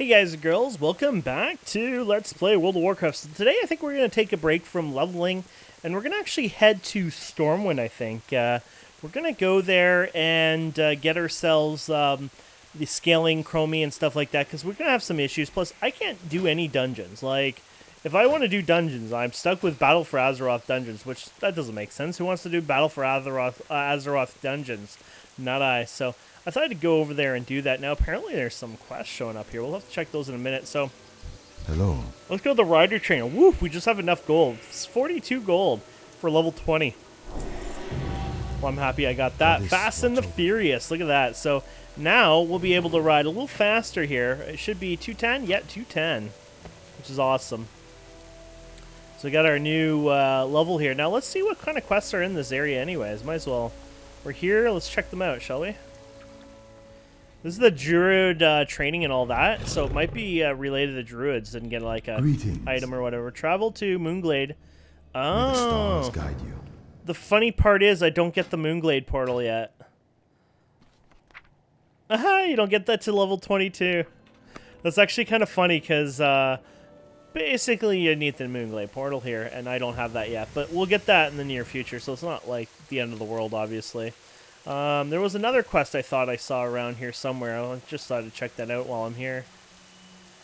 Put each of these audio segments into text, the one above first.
Hey guys and girls, welcome back to Let's Play World of Warcraft. So today I think we're going to take a break from leveling, and we're going to actually head to Stormwind, I think. We're going to go there and get ourselves the scaling chromie and stuff like that, because we're going to have some issues. Plus, I can't do any dungeons. Like, if I want to do dungeons, I'm stuck with Battle for Azeroth dungeons, which that doesn't make sense. Who wants to do Battle for Azeroth dungeons? Not I. So I thought I'd go over there and do that. Now, apparently there's some quests showing up here. We'll have to check those in a minute. So, hello. Let's go to the Rider Trainer. Woo, we just have enough gold. It's 42 gold for level 20. Well, I'm happy I got that. Fast and the Furious. Look at that. So now we'll be able to ride a little faster here. It should be 210. Yeah, 210, which is awesome. So we got our new level here. Now let's see what kind of quests are in this area anyways. Might as well. We're here. Let's check them out, shall we? This is the Druid training and all that, so it might be related to Druids and get like a item or whatever. Travel to Moonglade. Oh. May the stars guide you. The funny part is I don't get the Moonglade portal yet. Aha, you don't get that to level 22. That's actually kind of funny because basically you need the Moonglade portal here, and I don't have that yet. But we'll get that in the near future, so it's not like the end of the world, obviously. There was another quest I thought I saw around here somewhere. I just thought to check that out while I'm here.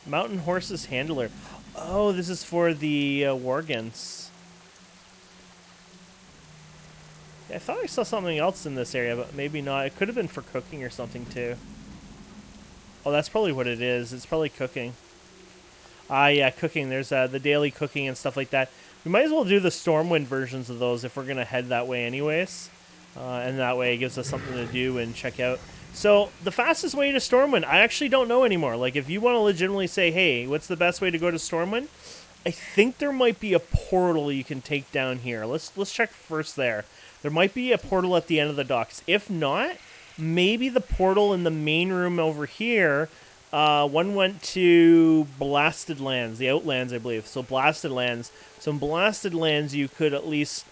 Mountain Horses Handler. Oh, this is for the Worgens. Yeah, I thought I saw something else in this area, but maybe not. It could have been for cooking or something too. Oh, that's probably what it is. It's probably cooking. Ah, yeah, cooking. There's the daily cooking and stuff like that. We might as well do the Stormwind versions of those if we're going to head that way anyways. And that way it gives us something to do and check out. So, the fastest way to Stormwind, I actually don't know anymore. Like, if you want to legitimately say, hey, what's the best way to go to Stormwind? I think there might be a portal you can take down here. Let's check first there. There might be a portal at the end of the docks. If not, maybe the portal in the main room over here, one went to Blasted Lands, the Outlands, I believe. So, Blasted Lands. So, in Blasted Lands, you could at least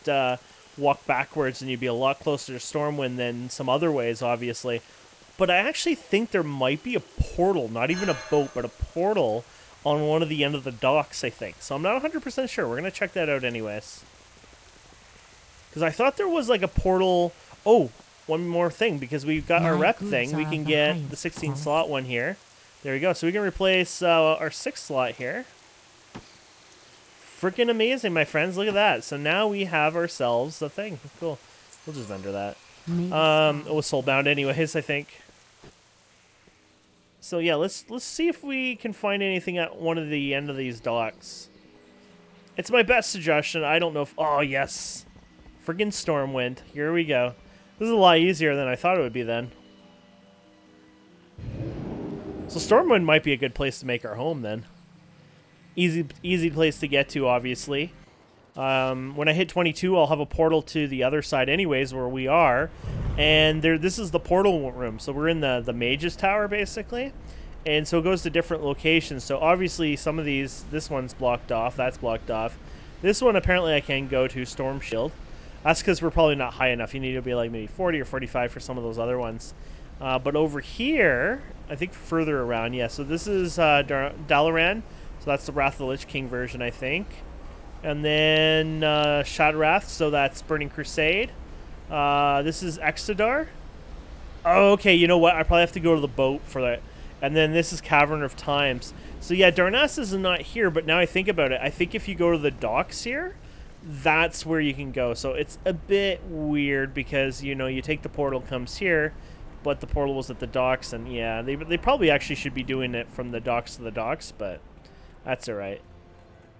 walk backwards and you'd be a lot closer to Stormwind than some other ways, obviously. But I actually think there might be a portal, not even a boat, but a portal on one of the end of the docks, I think. So I'm not 100% sure. We're going to check that out anyways. Because I thought there was like a portal. Oh, one more thing. Because we've got our rep thing, we can get the 16 slot one here. There we go. So we can replace our 6 slot here. Freaking amazing, my friends. Look at that. So now we have ourselves a thing. Cool. We'll just enter that. It was soulbound anyways, I think. So yeah, let's see if we can find anything at one of the end of these docks. It's my best suggestion. I don't know if... Oh, yes. Friggin' Stormwind. Here we go. This is a lot easier than I thought it would be then. So Stormwind might be a good place to make our home then. Easy place to get to, obviously. When I hit 22, I'll have a portal to the other side anyways, where we are. And this is the portal room. So we're in the Mage's Tower, basically. And so it goes to different locations. So obviously some of these, this one's blocked off. That's blocked off. This one, apparently I can go to Storm Shield. That's because we're probably not high enough. You need to be like maybe 40 or 45 for some of those other ones. But over here, I think further around, yeah. So this is Dalaran. So that's the Wrath of the Lich King version, I think. And then Shadowwrath, so that's Burning Crusade. This is Exodar. Oh, okay, you know what? I probably have to go to the boat for that. And then this is Cavern of Times. So yeah, Darnassus is not here, but now I think about it, I think if you go to the docks here, that's where you can go. So it's a bit weird because, you know, you take the portal, comes here, but the portal was at the docks, and yeah, they probably actually should be doing it from the docks to the docks, but that's alright.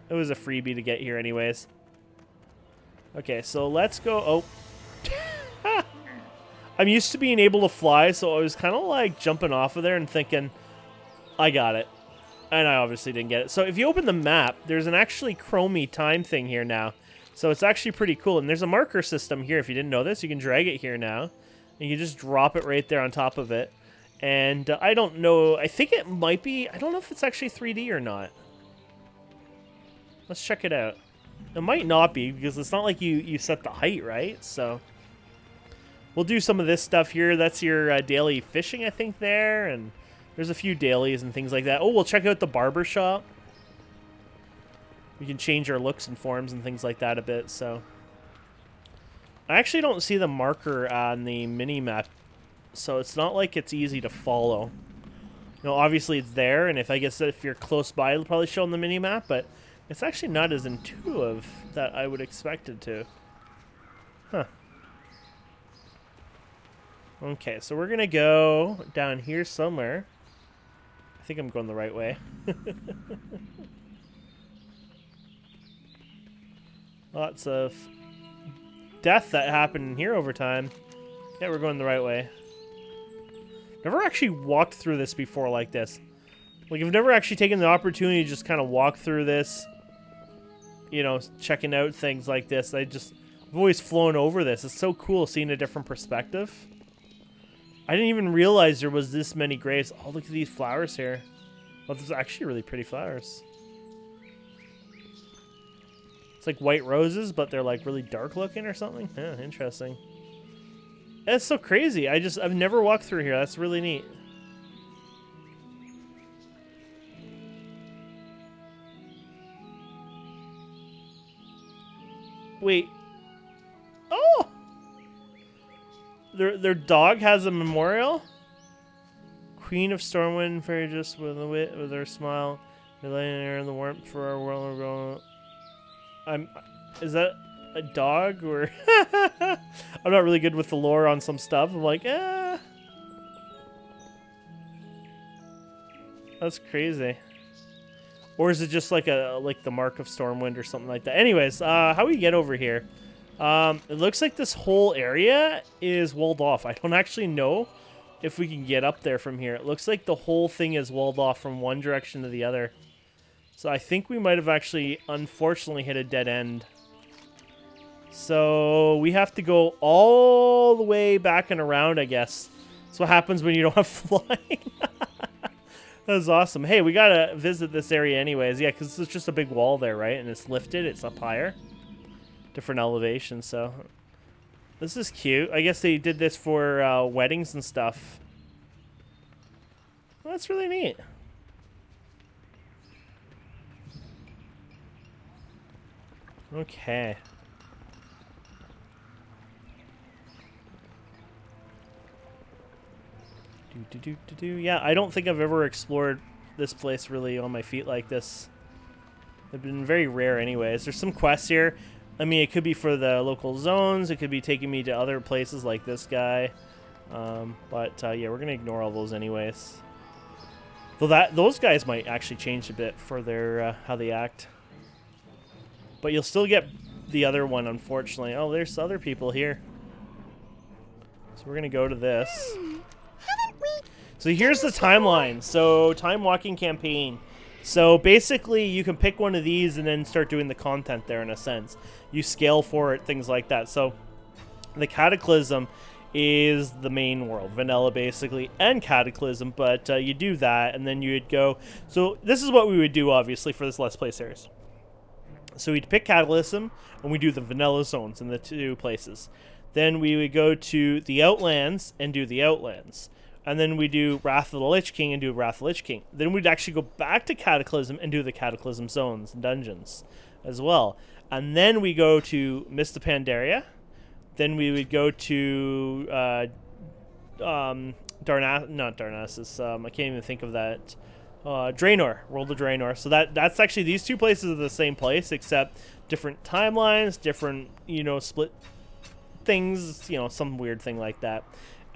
It was a freebie to get here anyways. Okay, so let's go. Oh. I'm used to being able to fly, so I was kind of like jumping off of there and thinking, I got it. And I obviously didn't get it. So if you open the map, there's an actually chromie time thing here now. So it's actually pretty cool. And there's a marker system here. If you didn't know this, you can drag it here now. And you can just drop it right there on top of it. And I don't know. I think it might be. I don't know if it's actually 3D or not. Let's check it out. It might not be, because it's not like you set the height, right? So we'll do some of this stuff here. That's your daily fishing, I think, there. And There's a few dailies and things like that. Oh, we'll check out the Barbershop. We can change our looks and forms and things like that a bit, so. I actually don't see the marker on the mini-map, so it's not like it's easy to follow. You know, obviously it's there, and if you're close by, it'll probably show on the mini-map, but it's actually not as intuitive that I would expect it to. Huh. Okay, so we're gonna go down here somewhere. I think I'm going the right way. Lots of death that happened in here over time. Yeah, we're going the right way. Never actually walked through this before like this. Like, I've never actually taken the opportunity to just kind of walk through this. You know, checking out things like this. I've always flown over this. It's so cool seeing a different perspective. I didn't even realize there was this many graves. Oh, look at these flowers here. Oh, those are actually really pretty flowers. It's like white roses, but they're like really dark looking or something. Yeah, interesting. That's so crazy. I've never walked through here. That's really neat. Wait. Oh! Their dog has a memorial? Queen of Stormwind, fairy just with a wit, with her smile. You're laying there in the warmth for our world. Is that a dog or? I'm not really good with the lore on some stuff. I'm like, that's crazy. Or is it just like the mark of Stormwind or something like that? Anyways, how do we get over here? It looks like this whole area is walled off. I don't actually know if we can get up there from here. It looks like the whole thing is walled off from one direction to the other. So I think we might have actually, unfortunately, hit a dead end. So we have to go all the way back and around, I guess. That's what happens when you don't have flying. That was awesome. Hey, we gotta visit this area anyways. Yeah, because it's just a big wall there, right? And it's lifted. It's up higher. Different elevations, so. This is cute. I guess they did this for weddings and stuff. Well, that's really neat. Okay. Yeah, I don't think I've ever explored this place really on my feet like this. They've been very rare anyways. There's some quests here. I mean, it could be for the local zones. It could be taking me to other places like this guy. Yeah, we're going to ignore all those anyways. Though those guys might actually change a bit for their how they act. But you'll still get the other one, unfortunately. Oh, there's other people here. So we're going to go to this. So here's the timeline. So, time walking campaign. So basically, you can pick one of these and then start doing the content there in a sense. You scale for it, things like that. So the Cataclysm is the main world. Vanilla, basically, and Cataclysm. But you do that, and then you would go... So this is what we would do, obviously, for this Let's Play series. So we'd pick Cataclysm, and we do the vanilla zones in the two places. Then we would go to the Outlands and do the Outlands. And then we do Wrath of the Lich King and do Wrath of the Lich King. Then we'd actually go back to Cataclysm and do the Cataclysm zones and dungeons as well. And then we go to Mist of Pandaria. Then we would go to not Darnassus. I can't even think of that. Draenor, World of Draenor. So that's actually, these two places are the same place, except different timelines, different, split things, some weird thing like that.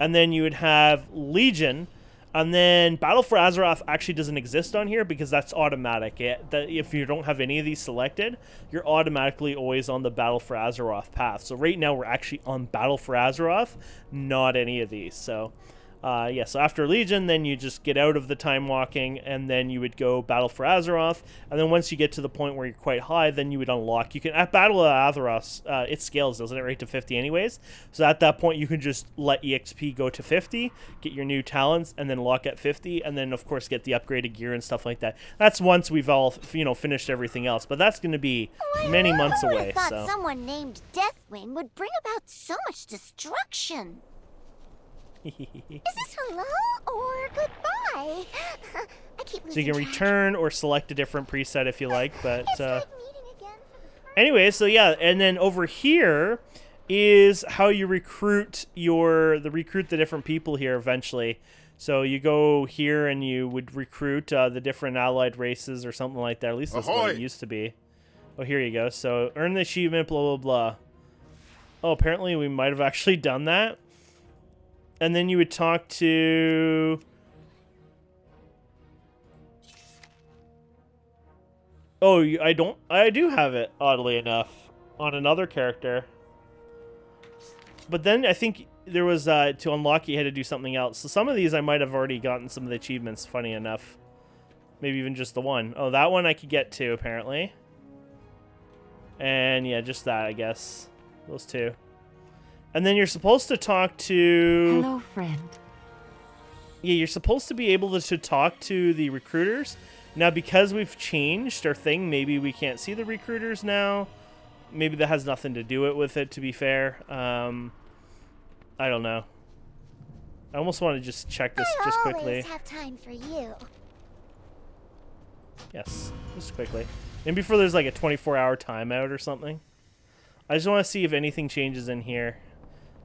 And then you would have Legion, and then Battle for Azeroth actually doesn't exist on here because that's automatic. If you don't have any of these selected, you're automatically always on the Battle for Azeroth path. So right now we're actually on Battle for Azeroth, not any of these. So yeah, so after Legion, then you just get out of the time walking, and then you would go Battle for Azeroth, and then once you get to the point where you're quite high, then you would unlock. You can, at Battle of Azeroth, it scales, doesn't it, right to 50 anyways? So at that point, you can just let EXP go to 50, get your new talents, and then lock at 50, and then, of course, get the upgraded gear and stuff like that. That's once we've all, finished everything else, but that's going to be many months away. I thought someone named Deathwing would bring about so much destruction. Is this hello or goodbye? I keep So you can losing track. return or select a different preset if you like, but It's like meeting again for the first anyway, so yeah, and then over here is how you recruit the different people here eventually. So you go here and you would recruit the different allied races or something like that. At least that's what it used to be. Oh, here you go. So earn the achievement, blah, blah, blah. Oh, apparently we might have actually done that. And then you would talk to... Oh, I do have it, oddly enough, on another character. But then I think there was, to unlock you had to do something else. So some of these I might have already gotten some of the achievements, funny enough. Maybe even just the one. Oh, that one I could get to, apparently. And yeah, just that, I guess. Those two. And then you're supposed to talk to... Hello, friend. Yeah, you're supposed to be able to talk to the recruiters. Now, because we've changed our thing, maybe we can't see the recruiters now. Maybe that has nothing to do with it, to be fair. I don't know. I almost want to just check this just I quickly. always have time for you. Yes, just quickly. And before there's like a 24-hour timeout or something. I just want to see if anything changes in here.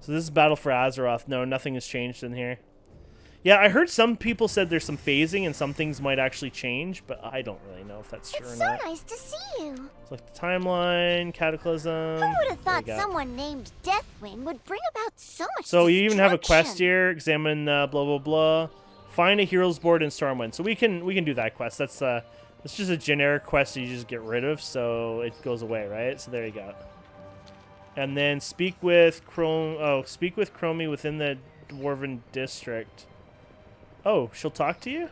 So this is Battle for Azeroth. No, nothing has changed in here. Yeah, I heard some people said there's some phasing and some things might actually change, but I don't really know if that's true It's or so not. nice to see you. So like the timeline, Cataclysm. Who would have There you thought go. someone named Deathwing would bring about so much So you even have a quest destruction? here. Examine blah blah blah. Find a hero's board in Stormwind. So we can do that quest. That's just a generic quest that you just get rid of, so it goes away, right? So there you go. And then speak with Chromie within the Dwarven district. Oh, she'll talk to you?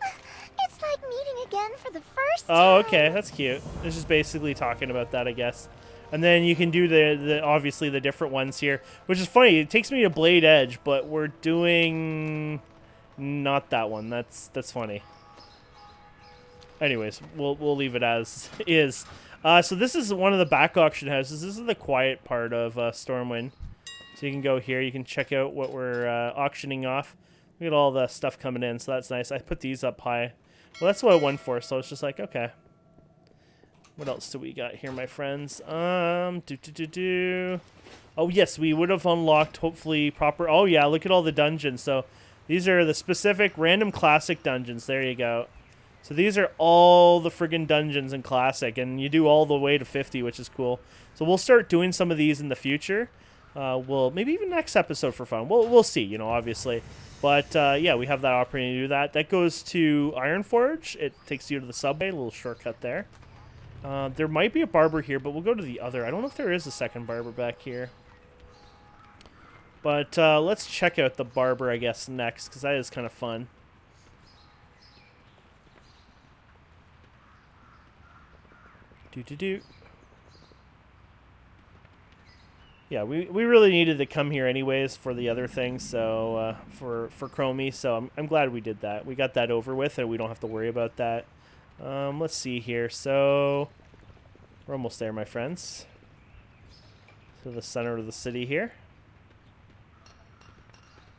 It's like meeting again for the first Oh, time. okay, that's cute. It's just basically talking about that, I guess. And then you can do the obviously the different ones here, which is funny. It takes me to Blade Edge, but we're doing not that one. That's funny. Anyways, we'll leave it as is. So this is one of the back auction houses. This is the quiet part of Stormwind. So you can go here. You can check out what we're auctioning off. Look at all the stuff coming in, so that's nice. I put these up high. Well, that's what I went for, so it's just like, okay. What else do we got here, my friends? Oh, yes, we would have unlocked, hopefully, proper... Oh, yeah, look at all the dungeons. So these are the specific random classic dungeons. There you go. So these are all the friggin' dungeons in Classic, and you do all the way to 50, which is cool. So we'll start doing some of these in the future. We'll maybe even next episode for fun. We'll see, you know, obviously. But yeah, we have that opportunity to do that. That goes to Ironforge. It takes you to the subway, a little shortcut there. There might be a barber here, but we'll go to the other. I don't know if there is a second barber back here. But let's check out the barber, I guess, next, because that is kind of fun. Yeah, we really needed to come here anyways for the other thing, so for Chromie, so I'm glad we did that. We got that over with, and we don't have to worry about that. Let's see here. So we're almost there, my friends. To the center of the city here.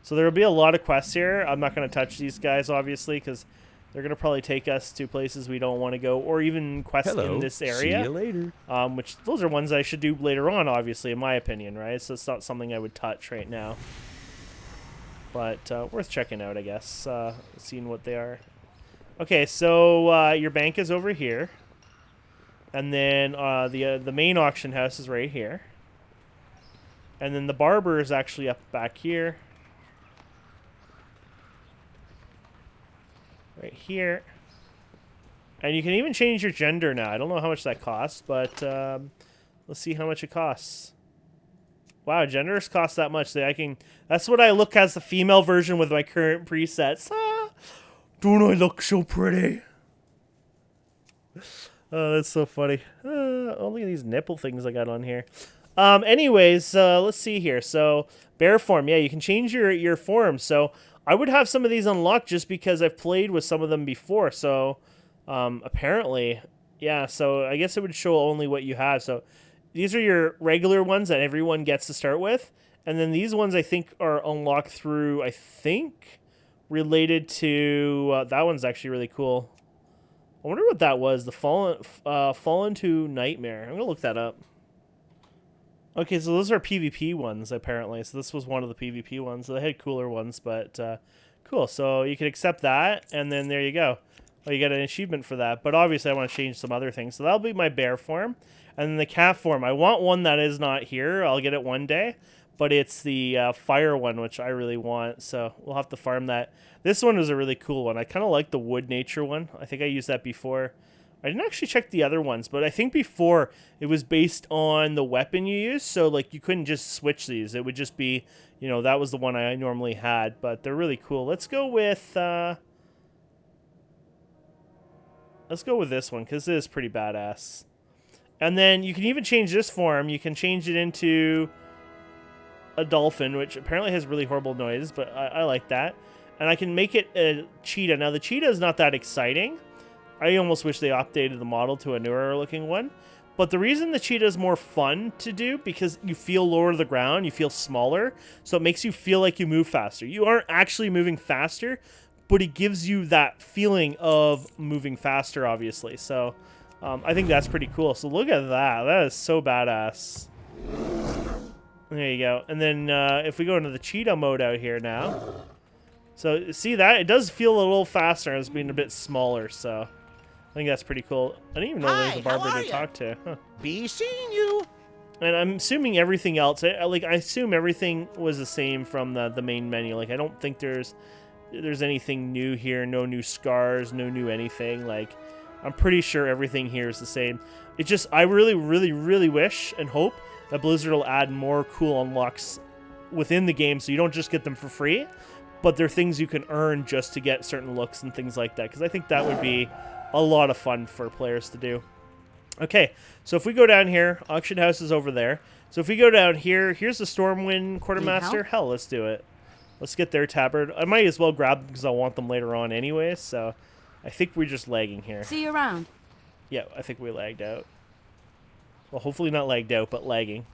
So there will be a lot of quests here. I'm not going to touch these guys, obviously, because they're going to probably take us to places we don't want to go, or even quests in this area. See you later. Which those are ones I should do later on, obviously, in my opinion, right? So it's not something I would touch right now. But worth checking out, I guess, seeing what they are. Okay, so your bank is over here. And then the main auction house is right here. And then the barber is actually up back here. Right here. And you can even change your gender now. I don't know how much that costs, but let's see how much it costs. Wow, genders cost that much. So that's what I look as the female version with my current presets. Ah, don't I look so pretty? Oh, that's so funny. Oh, look at these nipple things I got on here. Anyways, let's see here. So, bear form. Yeah, you can change your form. So, I would have some of these unlocked just because I've played with some of them before. So, apparently, yeah. So, I guess it would show only what you have. So, these are your regular ones that everyone gets to start with. And then these ones I think are unlocked through, I think, related to... that one's actually really cool. I wonder what that was. The Fallen to Nightmare. I'm going to look that up. Okay, so those are PvP ones, apparently. So this was one of the PvP ones. So they had cooler ones, but cool. So you can accept that, and then there you go. Oh, you get an achievement for that. But obviously I want to change some other things. So that'll be my bear form. And then the calf form. I want one that is not here. I'll get it one day. But it's the fire one, which I really want. So we'll have to farm that. This one is a really cool one. I kind of like the wood nature one. I think I used that before. I didn't actually check the other ones, but I think before it was based on the weapon you use. So like you couldn't just switch these. It would just be, you know, that was the one I normally had. But they're really cool. Let's go with this one because it is pretty badass. And then you can even change this form. You can change it into a dolphin, which apparently has really horrible noise, but I like that. And I can make it a cheetah. Now, the cheetah is not that exciting. I almost wish they updated the model to a newer looking one. But the reason the cheetah is more fun to do, because you feel lower to the ground, you feel smaller, so it makes you feel like you move faster. You aren't actually moving faster, but it gives you that feeling of moving faster, obviously. So I think that's pretty cool. So look at that. That is so badass. There you go. And then if we go into the cheetah mode out here now. So see that? It does feel a little faster as being a bit smaller. So I think that's pretty cool. I didn't even know there was a barber to talk to. Huh. Be seeing you. And I'm assuming everything else, I assume everything was the same from the main menu. Like I don't think there's anything new here. No new scars, no new anything. Like I'm pretty sure everything here is the same. It just, I really, really, really wish and hope that Blizzard will add more cool unlocks within the game so you don't just get them for free, but they're things you can earn just to get certain looks and things like that, because I think that would be a lot of fun for players to do. Okay, so if we go down here, auction house is over there. So if we go down here, here's the Stormwind Quartermaster. Hell, let's do it. Let's get their tabard. I might as well grab them because I want them later on anyway, so I think we're just lagging here. See you around. Yeah, I think we lagged out. Well, hopefully not lagged out, but lagging.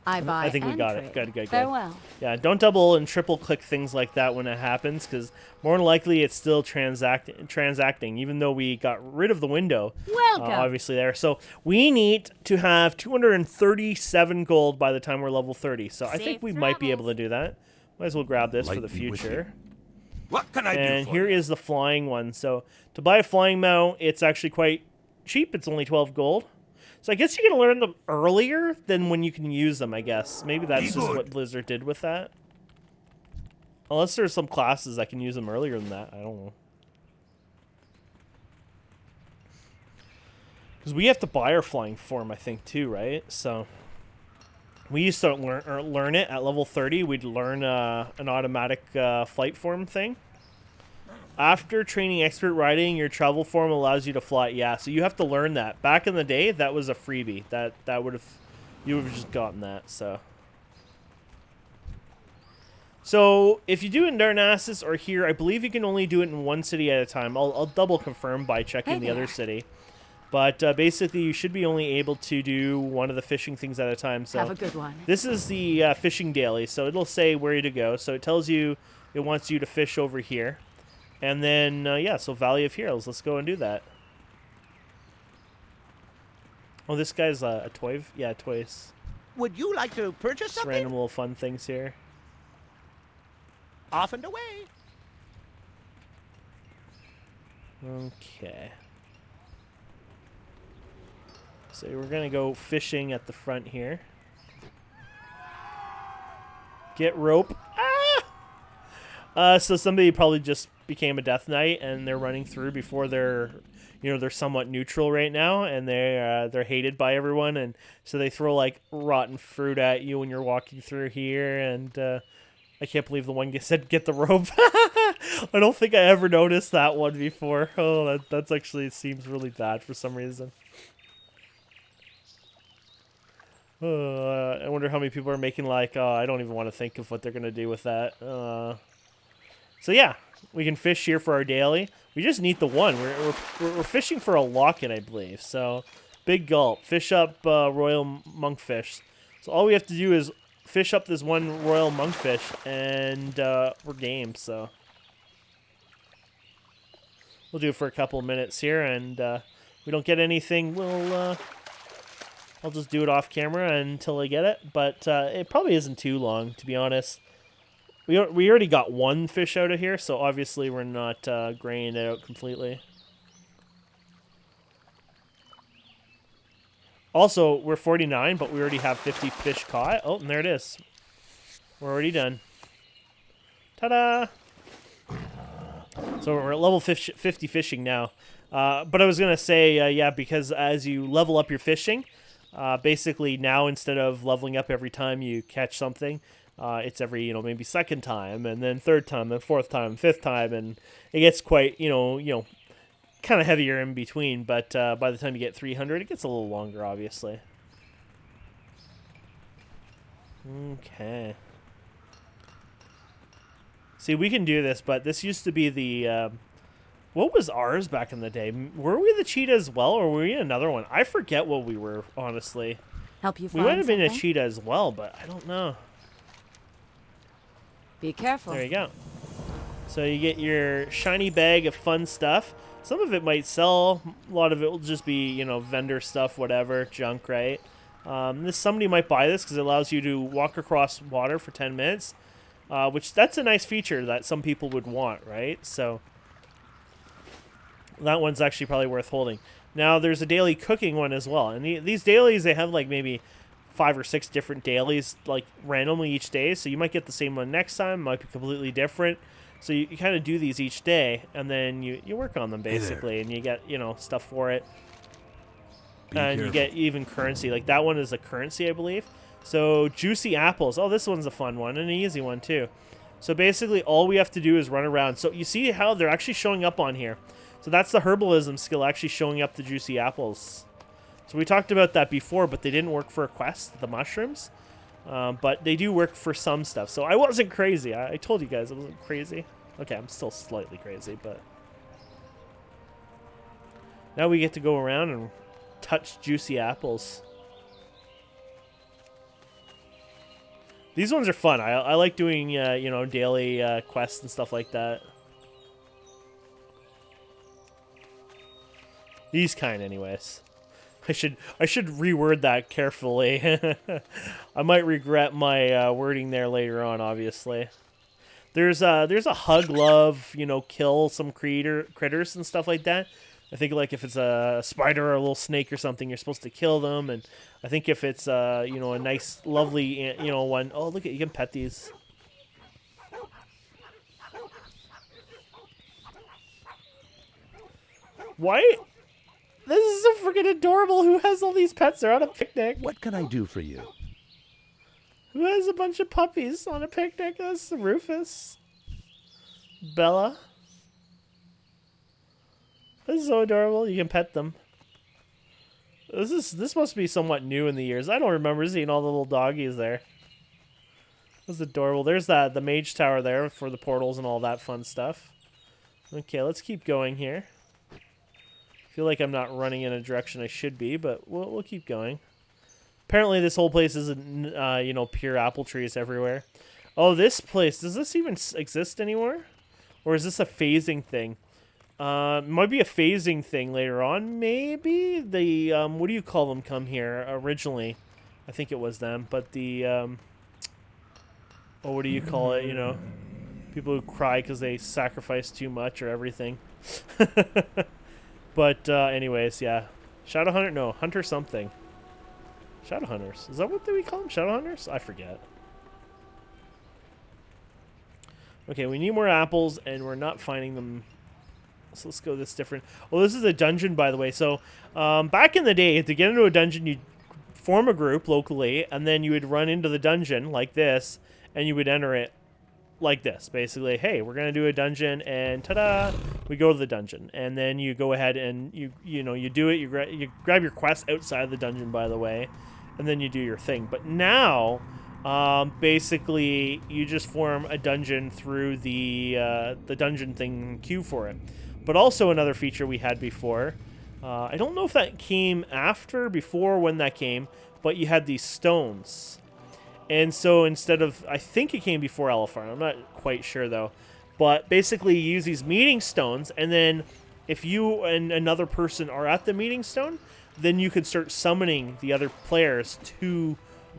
I think we got it. Good. Farewell. Yeah, don't double and triple click things like that when it happens, because more than likely it's still transacting, even though we got rid of the window. Welcome. Obviously there. So we need to have 237 gold by the time we're level 30. So I think we might be able to do that. Might as well grab this for the future. What can I do? And here is the flying one. So to buy a flying mount, it's actually quite cheap. It's only 12 gold. So I guess you can learn them earlier than when you can use them, I guess. Maybe that's just what Blizzard did with that. Unless there's some classes that can use them earlier than that. I don't know. Because we have to buy our flying form, I think, too, right? So we used to learn it at level 30. We'd learn an automatic flight form thing. After training expert riding, your travel form allows you to fly. Yeah, so you have to learn that. Back in the day, that was a freebie. That would have, you would have just gotten that. So if you do it in Darnassus or here, I believe you can only do it in one city at a time. I'll double confirm by checking the other city. But basically, you should be only able to do one of the fishing things at a time. So have a good one. This is the fishing daily, so it'll say where to go. So it tells you it wants you to fish over here. And then, yeah, so Valley of Heroes. Let's go and do that. Oh, this guy's a toy. Yeah, toys. Would you like to purchase Just something? random little fun things here. Off and away. Okay. So we're going to go fishing at the front here. Get rope. Ah! So somebody probably just became a death knight and they're running through before they're, you know, they're somewhat neutral right now, and they're hated by everyone, and so they throw like rotten fruit at you when you're walking through here. And I can't believe the one said get the rope. I don't think I ever noticed that one before. Oh, that's actually seems really bad for some reason. I wonder how many people are making like, I don't even want to think of what they're gonna do with that. So yeah, we can fish here for our daily. We just need the one. We're fishing for a locket, I believe. So big gulp, fish up royal monkfish. So all we have to do is fish up this one royal monkfish, and we're game. So we'll do it for a couple of minutes here, and we don't get anything, I'll just do it off camera until I get it. But it probably isn't too long, to be honest. We already got one fish out of here, so obviously we're not graying it out completely. Also, we're 49, but we already have 50 fish caught. Oh, and there it is. We're already done. Ta-da! So we're at level 50 fishing now. But I was going to say, yeah, because as you level up your fishing, basically now instead of leveling up every time you catch something, it's every, maybe second time, and then third time, then fourth time, fifth time, and it gets quite, kind of heavier in between, but by the time you get 300, it gets a little longer, obviously. Okay. See, we can do this, but this used to be the, what was ours back in the day? Were we the cheetah as well, or were we another one? I forget what we were, honestly. Help you We find might have been a something? cheetah as well, but I don't know. Be careful. There you go. So you get your shiny bag of fun stuff. Some of it might sell. A lot of it will just be, vendor stuff, whatever, junk, right? Somebody might buy this because it allows you to walk across water for 10 minutes, which that's a nice feature that some people would want, right? So that one's actually probably worth holding. Now there's a daily cooking one as well, and these dailies, they have like maybe 5 or 6 different dailies like randomly each day, so you might get the same one next time, might be completely different. So you kind of do these each day, and then you work on them basically, and you get stuff for it, and you get even currency. Like that one is a currency, I believe. So juicy apples. Oh, this one's a fun one and an easy one too. So basically, all we have to do is run around. So you see how they're actually showing up on here. So that's the herbalism skill, actually showing up the juicy apples. So we talked about that before, but they didn't work for a quest, the mushrooms. But they do work for some stuff. So I wasn't crazy. I told you guys I wasn't crazy. Okay, I'm still slightly crazy, but now we get to go around and touch juicy apples. These ones are fun. I like doing, daily quests and stuff like that. These kind, anyways. I should reword that carefully. I might regret my wording there later on, obviously. There's a hug, love, kill some critters and stuff like that. I think like if it's a spider or a little snake or something, you're supposed to kill them. And I think if it's a nice, lovely, one. Oh, look at, you can pet these. Why? This is so freaking adorable. Who has all these pets? They're on a picnic. What can I do for you? Who has a bunch of puppies on a picnic? That's Rufus. Bella. This is so adorable. You can pet them. This must be somewhat new in the years. I don't remember seeing all the little doggies there. That's adorable. There's the mage tower there for the portals and all that fun stuff. Okay, let's keep going here. I feel like I'm not running in a direction I should be, but we'll keep going. Apparently this whole place isn't, pure apple trees everywhere. Oh, this place, does this even exist anymore? Or is this a phasing thing? Might be a phasing thing later on, maybe? The, what do you call them come here originally? I think it was them, but the, what do you call it, people who cry because they sacrifice too much or everything. But, anyways, yeah. Shadowhunter? No, Hunter something. Shadowhunters. Is that what we call them? Shadowhunters? I forget. Okay, we need more apples, and we're not finding them. So let's go this different. Well, this is a dungeon, by the way. So, back in the day, to get into a dungeon, you'd form a group locally, and then you would run into the dungeon like this, and you would enter it like this. Basically, hey, we're going to do a dungeon, and ta-da, we go to the dungeon. And then you go ahead and you do it. You grab your quest outside of the dungeon, by the way, and then you do your thing. But now, basically, you just form a dungeon through the dungeon thing queue for it. But also another feature we had before I don't know if that came after, before, when that came, but you had these stones. And so instead of, I think it came before Elephar, I'm not quite sure though, but basically you use these meeting stones, and then if you and another person are at the meeting stone, then you can start summoning the other players to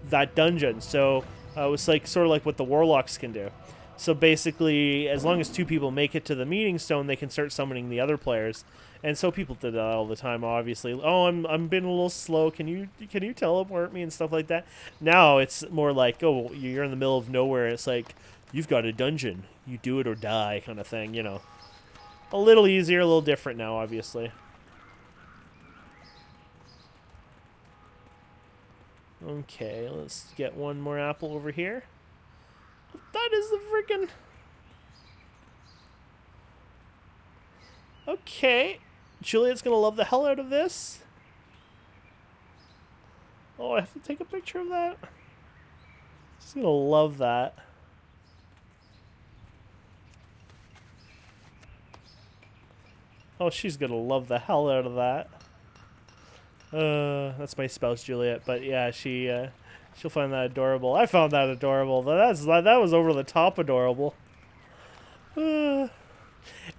that dungeon. So it was like sort of like what the warlocks can do. So basically, as long as 2 people make it to the meeting stone, they can start summoning the other players. And so people did that all the time, obviously. Oh, I'm being a little slow. Can you teleport me and stuff like that? Now it's more like, oh, you're in the middle of nowhere. It's like, you've got a dungeon. You do it or die kind of thing, you know. A little easier, a little different now, obviously. Okay, let's get one more apple over here. That is the freaking... Okay. Juliet's going to love the hell out of this. Oh, I have to take a picture of that. She's going to love that. Oh, she's going to love the hell out of that. That's my spouse, Juliet. But yeah, she'll find that adorable. I found that adorable. That was over the top adorable.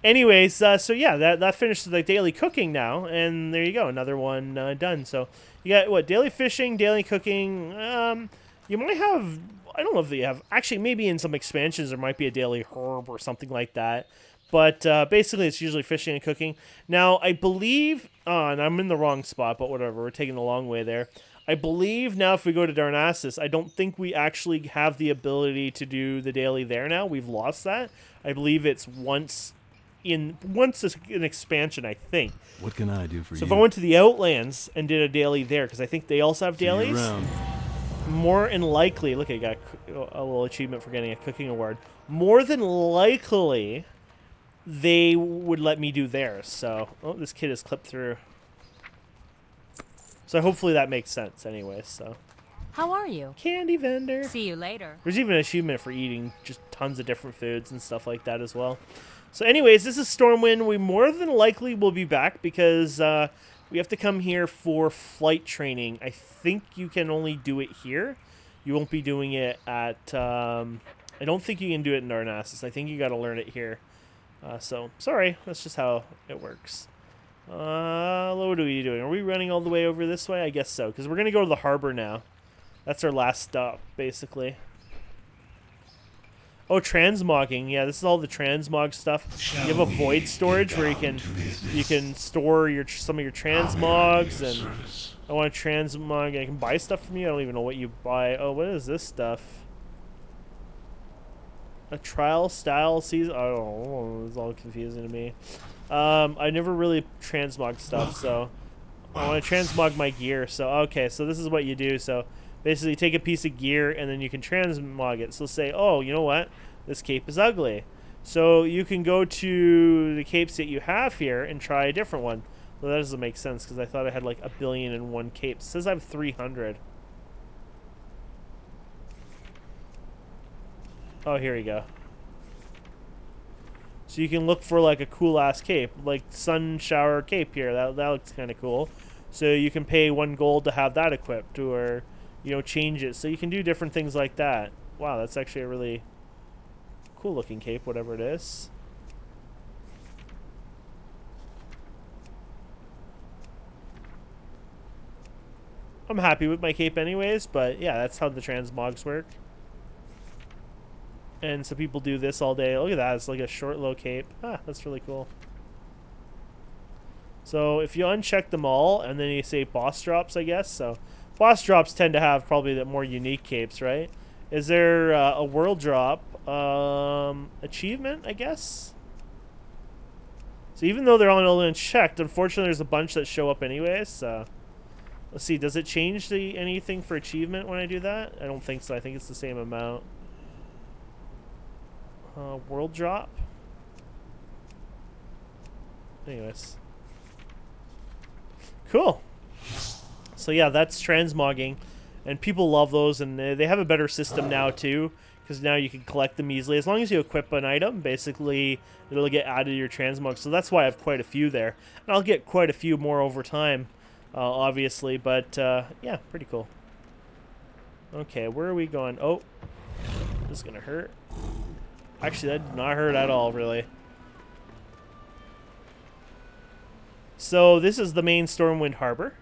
Anyways, so yeah, that finishes the daily cooking now, and there you go, another one done. So you got what, daily fishing, daily cooking. You might have, I don't know if you have, actually maybe in some expansions there might be a daily herb or something like that. But basically, it's usually fishing and cooking. Now, I believe, and I'm in the wrong spot, but whatever, we're taking the long way there. I believe now if we go to Darnassus, I don't think we actually have the ability to do the daily there now. We've lost that. I believe it's once an expansion, I think. What can I do for you? So if I went to the Outlands and did a daily there, because I think they also have dailies, more than likely, look, I got a little achievement for getting a cooking award. More than likely, they would let me do theirs. So, oh, this kid is clipped through. So hopefully that makes sense anyways, so. How are you? Candy vendor. See you later. There's even an achievement for eating just tons of different foods and stuff like that as well. So anyways, this is Stormwind. We more than likely will be back because we have to come here for flight training. I think you can only do it here. You won't be doing it at... I don't think you can do it in Darnassus. I think you got to learn it here. So, sorry. That's just how it works. What are we doing? Are we running all the way over this way? I guess so, because we're going to go to the harbor now. That's our last stop, basically. Oh, transmogging. Yeah, this is all the transmog stuff. You have a void storage where you can store some of your transmogs, and I want to transmog. I can buy stuff from you. I don't even know what you buy. Oh, what is this stuff? A trial style season. I don't know. It's all confusing to me. I never really transmog stuff, so I want to transmog my gear. So okay, so this is what you do. So basically, take a piece of gear and then you can transmog it. So say, oh, you know what? This cape is ugly. So you can go to the capes that you have here and try a different one. Well, that doesn't make sense because I thought I had like 1,000,000,001 capes. It says I have 300. Oh, here we go. So you can look for like a cool ass cape, like sun shower cape here. That looks kind of cool. So you can pay 1 gold to have that equipped, or change it. So you can do different things like that. Wow, that's actually a really cool looking cape, whatever it is. I'm happy with my cape anyways, but yeah, that's how the transmogs work. And so people do this all day. Look at that. It's like a short, low cape. Ah, that's really cool. So if you uncheck them all, and then you say boss drops, I guess. So boss drops tend to have probably the more unique capes, right? Is there a world drop achievement, I guess? So even though they're all unchecked, unfortunately there's a bunch that show up anyways. So let's see. Does it change anything for achievement when I do that? I don't think so. I think it's the same amount. World drop. Anyways. Cool. So yeah, that's transmogging. And people love those, and they have a better system now too, because now you can collect them easily. As long as you equip an item, basically it'll get added to your transmog. So that's why I have quite a few there. And I'll get quite a few more over time, obviously. But yeah, pretty cool. Okay, where are we going? Oh, this is going to hurt. Actually, that did not hurt at all, really. So this is the main Stormwind Harbor.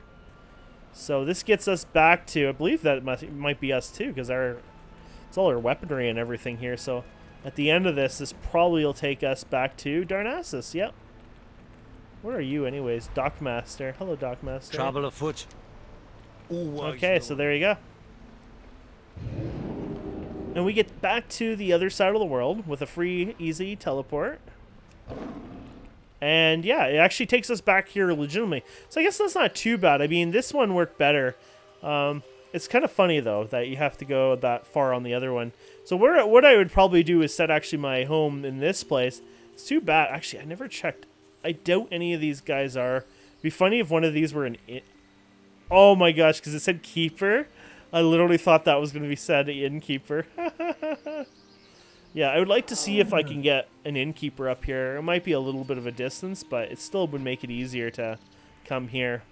So this gets us back to, I believe that might be us too, because it's all our weaponry and everything here. So at the end of this probably will take us back to Darnassus. Yep. Where are you anyways? Dockmaster. Hello, Dockmaster. Travel afoot. Okay, so there you go. And we get back to the other side of the world with a free, easy teleport. And yeah, it actually takes us back here legitimately. So I guess that's not too bad. I mean, this one worked better. It's kind of funny, though, that you have to go that far on the other one. So what I would probably do is set actually my home in this place. It's too bad. Actually, I never checked. I doubt any of these guys are. It'd be funny if one of these were an... Oh my gosh, because it said keeper. I literally thought that was going to be said innkeeper. Yeah, I would like to see if I can get an innkeeper up here. It might be a little bit of a distance, but it still would make it easier to come here.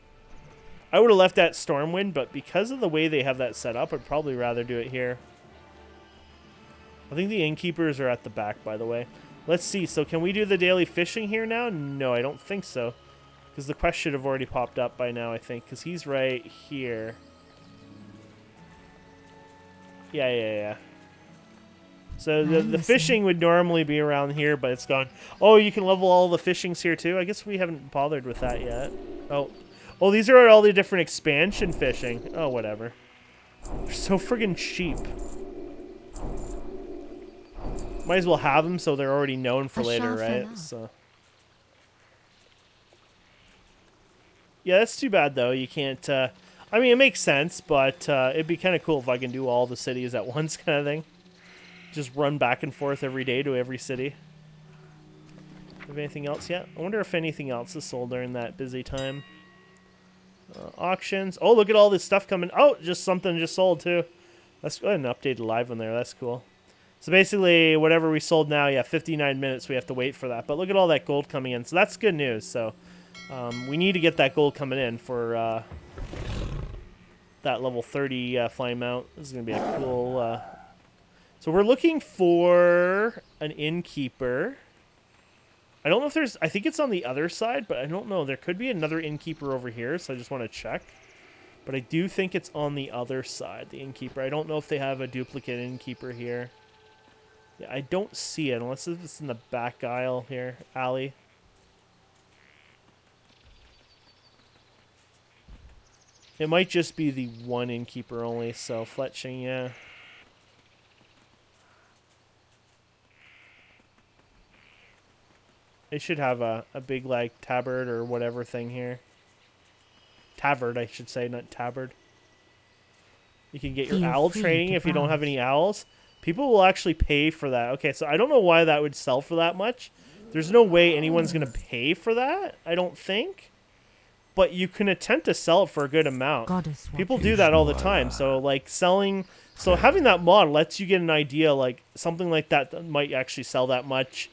I would have left that Stormwind, but because of the way they have that set up, I'd probably rather do it here. I think the innkeepers are at the back, by the way. Let's see. So can we do the daily fishing here now? No, I don't think so. Because the quest should have already popped up by now, I think. Because he's right here. Yeah. So the fishing would normally be around here, but it's gone. Oh, you can level all the fishings here too? I guess we haven't bothered with that yet. Oh, these are all the different expansion fishing. Oh, whatever. They're so friggin' cheap. Might as well have them so they're already known for later, right? So. Yeah, that's too bad though. You can't... I mean, it makes sense, but it'd be kind of cool if I can do all the cities at once kind of thing. Just run back and forth every day to every city. Have anything else yet? I wonder if anything else is sold during that busy time. Auctions. Oh, look at all this stuff coming. Oh, just something just sold too. Let's go ahead and update live on there. That's cool. So basically, whatever we sold now, yeah, 59 minutes we have to wait for that. But look at all that gold coming in. So that's good news. So we need to get that gold coming in for that level 30 flying mount. This is going to be a cool... So we're looking for an innkeeper. I don't know if there's... I think it's on the other side, but I don't know. There could be another innkeeper over here, so I just want to check. But I do think it's on the other side, the innkeeper. I don't know if they have a duplicate innkeeper here. Yeah, I don't see it, unless it's in the back aisle here, alley. It might just be the one innkeeper only, so fletching, yeah. They should have a big, like, tabard or whatever thing here. Tavard, I should say, not tabard. You can get your owl training if you don't have any owls. People will actually pay for that. Okay, so I don't know why that would sell for that much. There's no way anyone's going to pay for that, I don't think. But you can attempt to sell it for a good amount. People do that all the time. So, like, selling... So having that mod lets you get an idea, like, something like that might actually sell that much.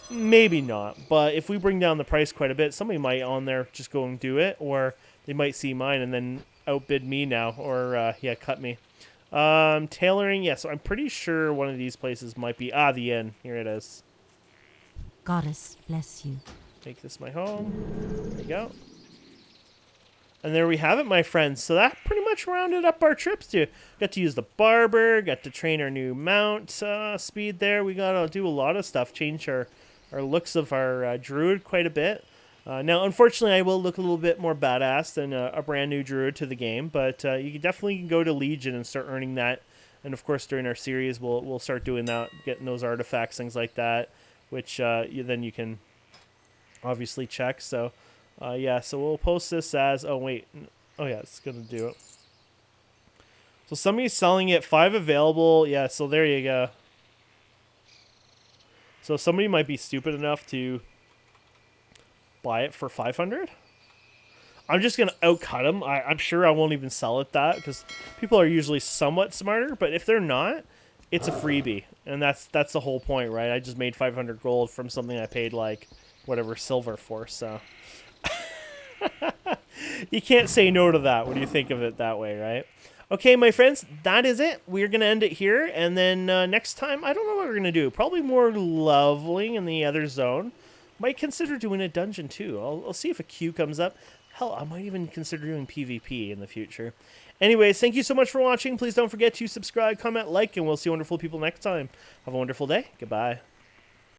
Maybe not, but if we bring down the price quite a bit, somebody might on there just go and do it, or they might see mine and then outbid me now, or yeah, cut me. Tailoring, yeah, so I'm pretty sure one of these places might be, the inn. Here it is. Goddess bless you. Make this my home. There you go. And there we have it, my friends. So that pretty much rounded up our trips too. Got to use the barber, got to train our new mount speed there. We got to do a lot of stuff, change our looks of our druid quite a bit. Now, unfortunately, I will look a little bit more badass than a brand new druid to the game, but you can definitely go to Legion and start earning that. And of course, during our series, we'll start doing that, getting those artifacts, things like that, which then you can obviously check. So, yeah, so we'll post this as... Oh, wait. Oh, yeah, it's going to do it. So somebody's selling it, 5 available. Yeah, so there you go. So somebody might be stupid enough to buy it for 500. I'm just going to outcut them. I'm sure I won't even sell it that because people are usually somewhat smarter. But if they're not, it's a freebie. And that's the whole point, right? I just made 500 gold from something I paid like whatever silver for. So you can't say no to that when you think of it that way, right? Okay, my friends, that is it. We're going to end it here. And then next time, I don't know what we're going to do. Probably more leveling in the other zone. Might consider doing a dungeon too. I'll see if a queue comes up. Hell, I might even consider doing PvP in the future. Anyways, thank you so much for watching. Please don't forget to subscribe, comment, like, and we'll see wonderful people next time. Have a wonderful day. Goodbye.